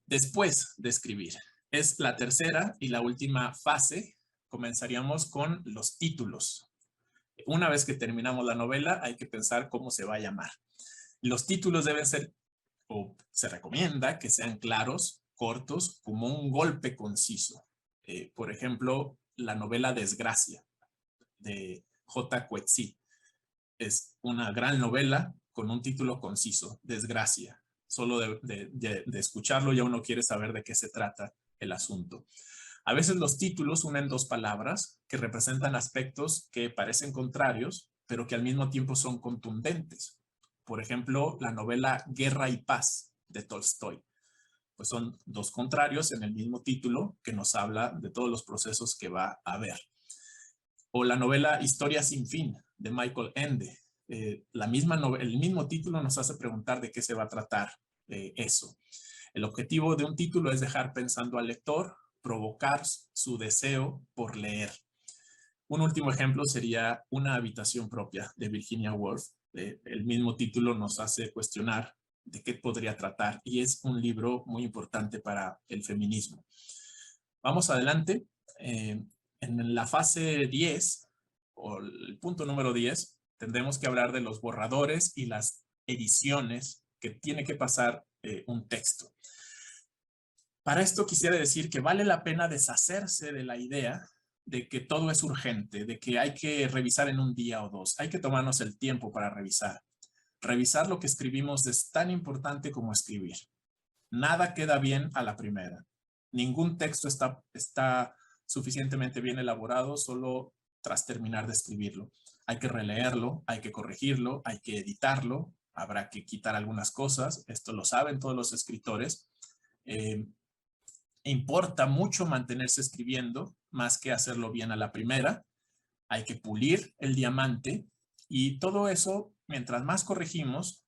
Después de escribir. Es la tercera y la última fase. Comenzaríamos con los títulos. Una vez que terminamos la novela, hay que pensar cómo se va a llamar. Los títulos deben ser, o se recomienda que sean claros, cortos, como un golpe conciso. Por ejemplo, la novela Desgracia, de J. Coetzee. Es una gran novela con un título conciso, Desgracia. Solo de escucharlo ya uno quiere saber de qué se trata el asunto. A veces los títulos unen dos palabras que representan aspectos que parecen contrarios, pero que al mismo tiempo son contundentes. Por ejemplo, la novela Guerra y Paz de Tolstoy. Pues son dos contrarios en el mismo título que nos habla de todos los procesos que va a haber. O la novela Historia sin fin de Michael Ende. El mismo título nos hace preguntar de qué se va a tratar eso. El objetivo de un título es dejar pensando al lector, provocar su deseo por leer. Un último ejemplo sería Una habitación propia de Virginia Woolf. El mismo título nos hace cuestionar de qué podría tratar y es un libro muy importante para el feminismo. Vamos adelante. En la fase 10, o el punto número 10, tendremos que hablar de los borradores y las ediciones que tiene que pasar un texto. Para esto quisiera decir que vale la pena deshacerse de la idea de que todo es urgente, de que hay que revisar en un día o dos. Hay que tomarnos el tiempo para revisar. Revisar lo que escribimos es tan importante como escribir. Nada queda bien a la primera. Ningún texto está suficientemente bien elaborado solo tras terminar de escribirlo. Hay que releerlo, hay que corregirlo, hay que editarlo, habrá que quitar algunas cosas, esto lo saben todos los escritores. Importa mucho mantenerse escribiendo, más que hacerlo bien a la primera. Hay que pulir el diamante y todo eso, mientras más corregimos,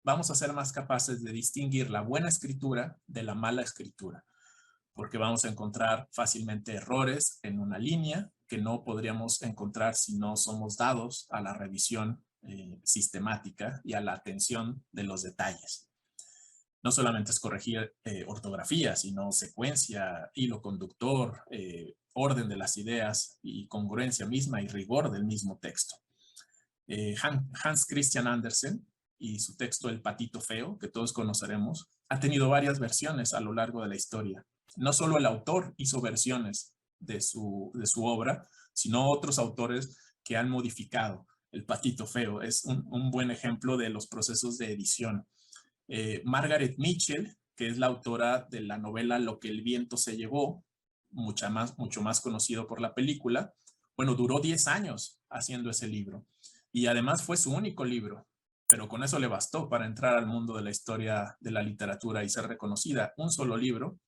vamos a ser más capaces de distinguir la buena escritura de la mala escritura, porque vamos a encontrar fácilmente errores en una línea que no podríamos encontrar si no somos dados a la revisión sistemática y a la atención de los detalles. No solamente es corregir ortografía, sino secuencia, hilo conductor, orden de las ideas y congruencia misma y rigor del mismo texto. Hans Christian Andersen y su texto El patito feo, que todos conoceremos, ha tenido varias versiones a lo largo de la historia. No solo el autor hizo versiones de su obra, sino otros autores que han modificado El patito feo. Es un buen ejemplo de los procesos de edición. Margaret Mitchell, que es la autora de la novela Lo que el viento se llevó, mucho más conocido por la película, bueno, duró 10 años haciendo ese libro. Y además fue su único libro, pero con eso le bastó para entrar al mundo de la historia de la literatura y ser reconocida. Un solo libro,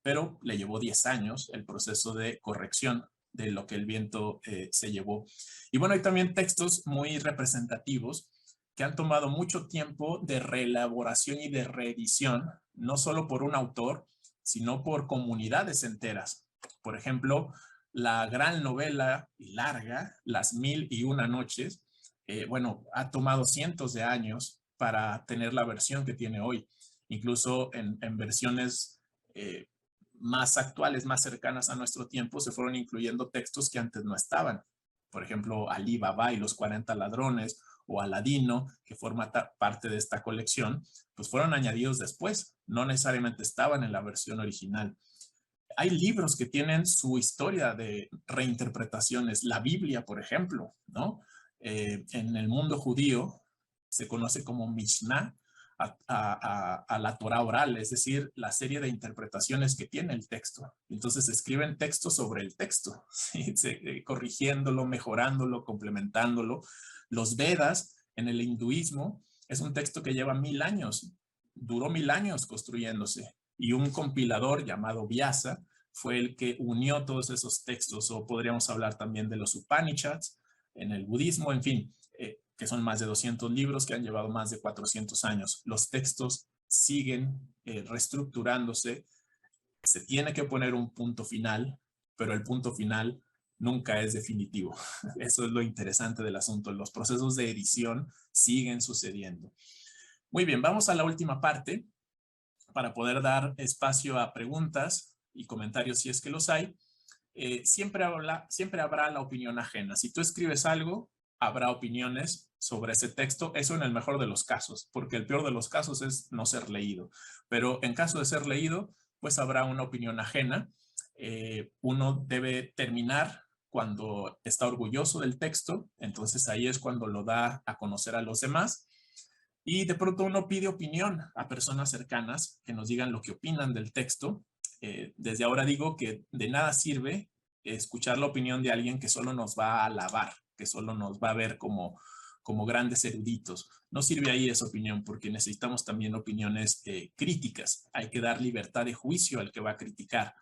pero le llevó 10 años el proceso de corrección de Lo que el viento se llevó. Y bueno, hay también textos muy representativos que han tomado mucho tiempo de reelaboración y de reedición, no solo por un autor, sino por comunidades enteras. Por ejemplo, la gran novela y larga, Las 1001 noches, bueno, ha tomado cientos de años para tener la versión que tiene hoy. Incluso en versiones más actuales, más cercanas a nuestro tiempo, se fueron incluyendo textos que antes no estaban. Por ejemplo, Alí Baba y los 40 ladrones, o Aladino, que forma parte de esta colección, pues fueron añadidos después, no necesariamente estaban en la versión original. Hay libros que tienen su historia de reinterpretaciones, la Biblia, por ejemplo, ¿no? En el mundo judío se conoce como Mishnah a la Torah oral, es decir, la serie de interpretaciones que tiene el texto. Entonces escriben texto sobre el texto, ¿sí? Corrigiéndolo, mejorándolo, complementándolo. Los Vedas en el hinduismo es un texto que lleva 1000 años, duró 1000 años construyéndose, y un compilador llamado Vyasa fue el que unió todos esos textos, o podríamos hablar también de los Upanishads en el budismo, en fin, que son más de 200 libros que han llevado más de 400 años. Los textos siguen reestructurándose, se tiene que poner un punto final, pero el punto final nunca es definitivo. Eso es lo interesante del asunto. Los procesos de edición siguen sucediendo. Muy bien, vamos a la última parte, para poder dar espacio a preguntas y comentarios si es que los hay, siempre habrá la opinión ajena. Si tú escribes algo, habrá opiniones sobre ese texto, eso en el mejor de los casos, porque el peor de los casos es no ser leído. Pero en caso de ser leído, pues habrá una opinión ajena. Uno debe terminar cuando está orgulloso del texto, entonces ahí es cuando lo da a conocer a los demás. Y de pronto uno pide opinión a personas cercanas que nos digan lo que opinan del texto. Desde ahora digo que de nada sirve escuchar la opinión de alguien que solo nos va a alabar, que solo nos va a ver como grandes eruditos. No sirve ahí esa opinión porque necesitamos también opiniones críticas. Hay que dar libertad de juicio al que va a criticar.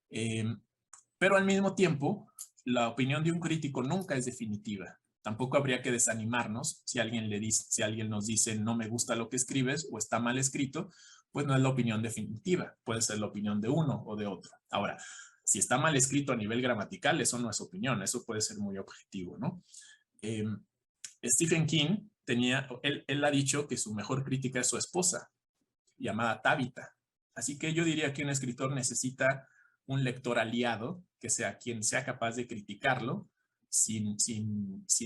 Pero al mismo tiempo, la opinión de un crítico nunca es definitiva. Tampoco habría que desanimarnos si alguien nos dice no me gusta lo que escribes o está mal escrito, pues no es la opinión definitiva. Puede ser la opinión de uno o de otro. Ahora, si está mal escrito a nivel gramatical, eso no es opinión, eso puede ser muy objetivo, ¿no? Stephen King él ha dicho que su mejor crítica es su esposa, llamada Tabitha. Así que yo diría que un escritor necesita un lector aliado, que sea quien sea capaz de criticarlo sin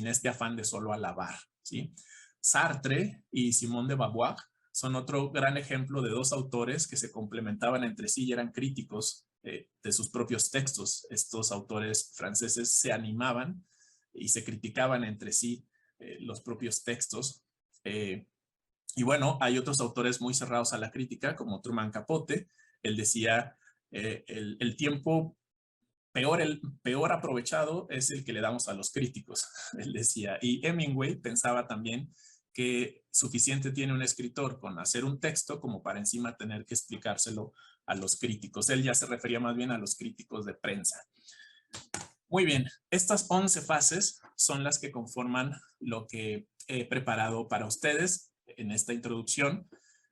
este afán de solo alabar, ¿sí? Sartre y Simone de Beauvoir son otro gran ejemplo de dos autores que se complementaban entre sí y eran críticos de sus propios textos. Estos autores franceses se animaban y se criticaban entre sí los propios textos. Y bueno, hay otros autores muy cerrados a la crítica, como Truman Capote. Él decía, el tiempo peor aprovechado es el que le damos a los críticos, él decía. Y Hemingway pensaba también que suficiente tiene un escritor con hacer un texto como para encima tener que explicárselo a los críticos. Él ya se refería más bien a los críticos de prensa. Muy bien, estas 11 fases son las que conforman lo que he preparado para ustedes en esta introducción,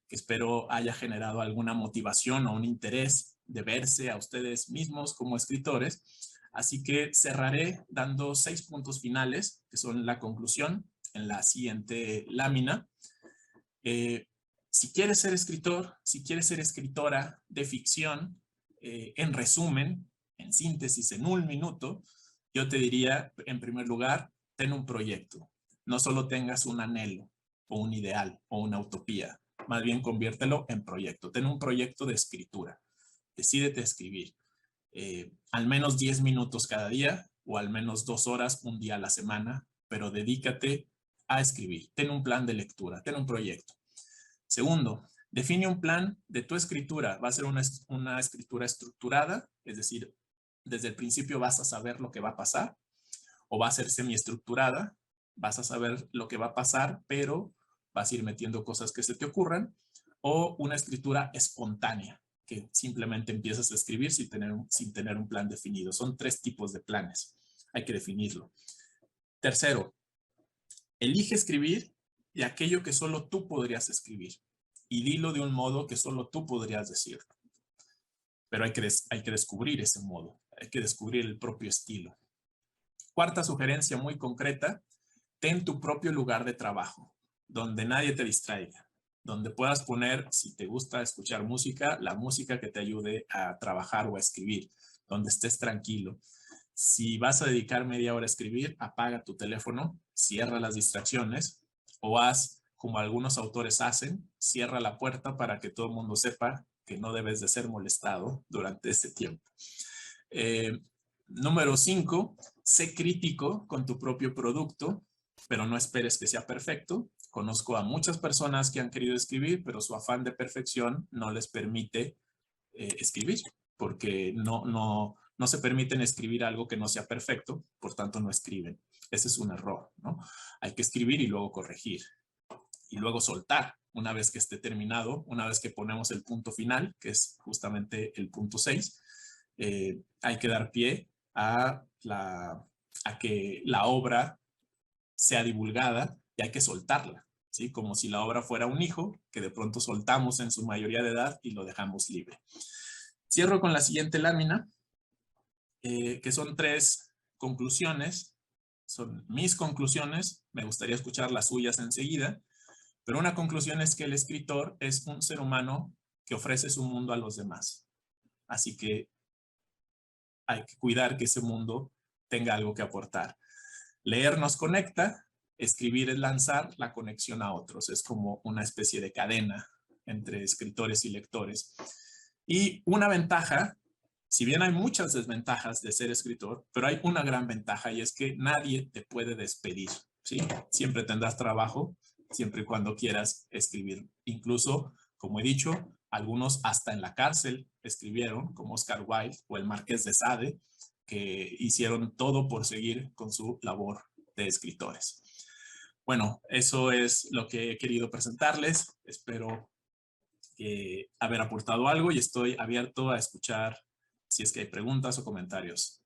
que espero haya generado alguna motivación o un interés de verse a ustedes mismos como escritores. Así que cerraré dando 6 puntos finales, que son la conclusión en la siguiente lámina. Si quieres ser escritor, si quieres ser escritora de ficción, en resumen, en síntesis, en un minuto, yo te diría, en primer lugar, ten un proyecto. No solo tengas un anhelo o un ideal o una utopía, más bien conviértelo en proyecto. Ten un proyecto de escritura. Decídete a escribir. Al menos 10 minutos cada día o al menos 2 horas un día a la semana, pero dedícate a escribir. Ten un plan de lectura, ten un proyecto. Segundo, define un plan de tu escritura. Va a ser una escritura estructurada, es decir, desde el principio vas a saber lo que va a pasar, o va a ser semiestructurada, vas a saber lo que va a pasar, pero vas a ir metiendo cosas que se te ocurran, o una escritura espontánea, que simplemente empiezas a escribir sin tener un plan definido. Son 3 tipos de planes. Hay que definirlo. Tercero, elige escribir y aquello que solo tú podrías escribir. Y dilo de un modo que solo tú podrías decirlo. Pero hay que descubrir ese modo. Hay que descubrir el propio estilo. Cuarta sugerencia muy concreta, ten tu propio lugar de trabajo, donde nadie te distraiga, donde puedas poner, si te gusta escuchar música, la música que te ayude a trabajar o a escribir, donde estés tranquilo. Si vas a dedicar media hora a escribir, apaga tu teléfono, cierra las distracciones o haz como algunos autores hacen, cierra la puerta para que todo el mundo sepa que no debes de ser molestado durante este tiempo. Número 5, sé crítico con tu propio producto, pero no esperes que sea perfecto. Conozco a muchas personas que han querido escribir, pero su afán de perfección no les permite escribir, porque no se permiten escribir algo que no sea perfecto, por tanto no escriben. Ese es un error, ¿no? Hay que escribir y luego corregir. Y luego soltar una vez que esté terminado, una vez que ponemos el punto final, que es justamente el punto 6, hay que dar pie a que la obra sea divulgada y hay que soltarla, ¿sí? Como si la obra fuera un hijo que de pronto soltamos en su mayoría de edad y lo dejamos libre. Cierro con la siguiente lámina, que son 3 conclusiones. Son mis conclusiones, me gustaría escuchar las suyas enseguida, pero una conclusión es que el escritor es un ser humano que ofreces un mundo a los demás. Así que hay que cuidar que ese mundo tenga algo que aportar. Leer nos conecta, escribir es lanzar la conexión a otros. Es como una especie de cadena entre escritores y lectores. Y una ventaja, si bien hay muchas desventajas de ser escritor, pero hay una gran ventaja y es que nadie te puede despedir, ¿sí? Siempre tendrás trabajo, siempre y cuando quieras escribir. Incluso, como he dicho, algunos hasta en la cárcel escribieron, como Oscar Wilde o el Marqués de Sade, que hicieron todo por seguir con su labor de escritores. Bueno, eso es lo que he querido presentarles. Espero haber aportado algo y estoy abierto a escuchar si es que hay preguntas o comentarios.